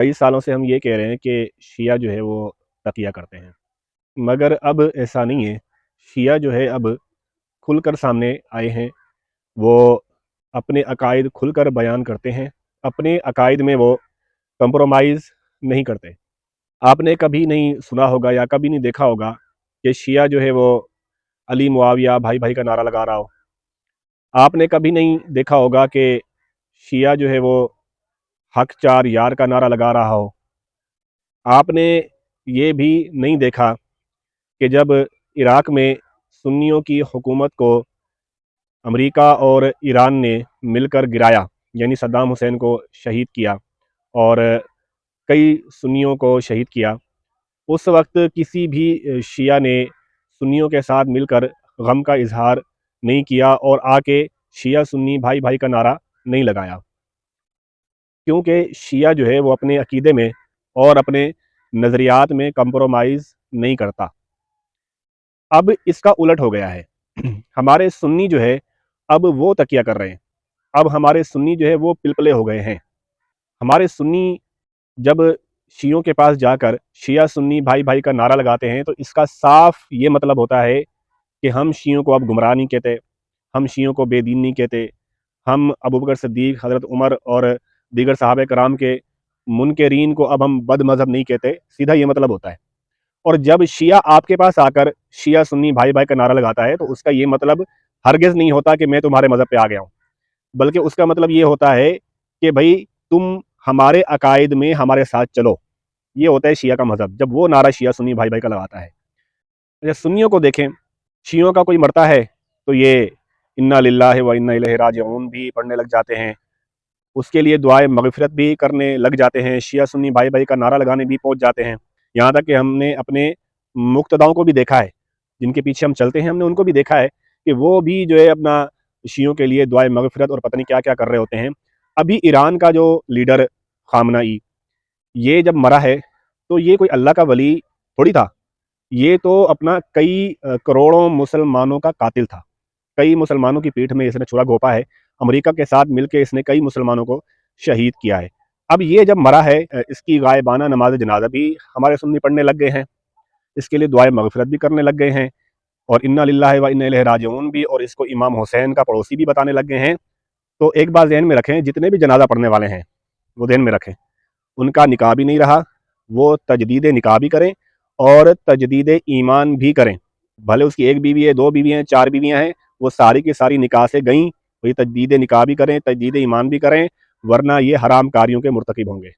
کئی سالوں سے ہم یہ کہہ رہے ہیں کہ شیعہ جو ہے وہ تقیہ کرتے ہیں، مگر اب ایسا نہیں ہے۔ شیعہ جو ہے اب کھل کر سامنے آئے ہیں، وہ اپنے عقائد کھل کر بیان کرتے ہیں، اپنے عقائد میں وہ کمپرومائز نہیں کرتے۔ آپ نے کبھی نہیں سنا ہوگا یا کبھی نہیں دیکھا ہوگا کہ شیعہ جو ہے وہ علی معاویہ بھائی بھائی کا نعرہ لگا رہا ہو۔ آپ نے کبھی نہیں دیکھا ہوگا کہ شیعہ جو ہے وہ حق چار یار کا نعرہ لگا رہا ہو۔ آپ نے یہ بھی نہیں دیکھا کہ جب عراق میں سنیوں کی حکومت کو امریکہ اور ایران نے مل کر گرایا، یعنی صدام حسین کو شہید کیا اور کئی سنیوں کو شہید کیا، اس وقت کسی بھی شیعہ نے سنیوں کے ساتھ مل کر غم کا اظہار نہیں کیا اور آ کے شیعہ سنی بھائی بھائی کا نعرہ نہیں لگایا، کیونکہ شیعہ جو ہے وہ اپنے عقیدے میں اور اپنے نظریات میں کمپرومائز نہیں کرتا۔ اب اس کا الٹ ہو گیا ہے، ہمارے سنی جو ہے اب وہ تکیہ کر رہے ہیں، اب ہمارے سنی جو ہے وہ پلپلے ہو گئے ہیں۔ ہمارے سنی جب شیعوں کے پاس جا کر شیعہ سنی بھائی بھائی کا نعرہ لگاتے ہیں تو اس کا صاف یہ مطلب ہوتا ہے کہ ہم شیعوں کو اب گمراہ نہیں کہتے، ہم شیعوں کو بے دین نہیں کہتے، ہم ابوبکر صدیق، حضرت عمر اور دیگر صحابہ کرام کے منکرین کو اب ہم بد مذہب نہیں کہتے، سیدھا یہ مطلب ہوتا ہے۔ اور جب شیعہ آپ کے پاس آ کر شیعہ سنی بھائی بھائی کا نعرہ لگاتا ہے تو اس کا یہ مطلب ہرگز نہیں ہوتا کہ میں تمہارے مذہب پہ آ گیا ہوں، بلکہ اس کا مطلب یہ ہوتا ہے کہ بھائی تم ہمارے عقائد میں ہمارے ساتھ چلو۔ یہ ہوتا ہے شیعہ کا مذہب، جب وہ نعرہ شیعہ سنی بھائی بھائی کا لگاتا ہے۔ جب سنیوں کو دیکھیں، شیعوں کا کوئی مرتا ہے تو یہ انا للہ و انا الیہ راجعون بھی پڑھنے لگ جاتے ہیں، اس کے لیے دعائے مغفرت بھی کرنے لگ جاتے ہیں، شیعہ سنی بھائی بھائی کا نعرہ لگانے بھی پہنچ جاتے ہیں۔ یہاں تک کہ ہم نے اپنے مقتداؤں کو بھی دیکھا ہے، جن کے پیچھے ہم چلتے ہیں، ہم نے ان کو بھی دیکھا ہے کہ وہ بھی جو ہے اپنا شیعوں کے لیے دعائے مغفرت اور پتہ نہیں کیا کیا کر رہے ہوتے ہیں۔ ابھی ایران کا جو لیڈر خامنہ ای، یہ جب مرا ہے تو یہ کوئی اللہ کا ولی تھوڑی تھا، یہ تو اپنا کئی کروڑوں مسلمانوں کا قاتل تھا۔ کئی مسلمانوں کی پیٹھ میں اس نے چھرا گھونپا ہے، امریکہ کے ساتھ مل کے اس نے کئی مسلمانوں کو شہید کیا ہے۔ اب یہ جب مرا ہے، اس کی غائبانہ نماز جنازہ بھی ہمارے سنی پڑھنے لگ گئے ہیں، اس کے لیے دعائے مغفرت بھی کرنے لگ گئے ہیں، اور انا للہ و انا الیہ راجعون بھی، اور اس کو امام حسین کا پڑوسی بھی بتانے لگ گئے ہیں۔ تو ایک بات ذہن میں رکھیں، جتنے بھی جنازہ پڑھنے والے ہیں وہ ذہن میں رکھیں، ان کا نکاح بھی نہیں رہا، وہ تجدید نکاح بھی کریں اور تجدید ایمان بھی کریں۔ بھلے اس کی ایک بیوی ہے، دو بیوی ہیں، چار بیویاں ہیں، وہ ساری کی ساری نکاح سے گئیں، وہی تجدید نکاح بھی کریں، تجدید ایمان بھی کریں، ورنہ یہ حرام کاریوں کے مرتکب ہوں گے۔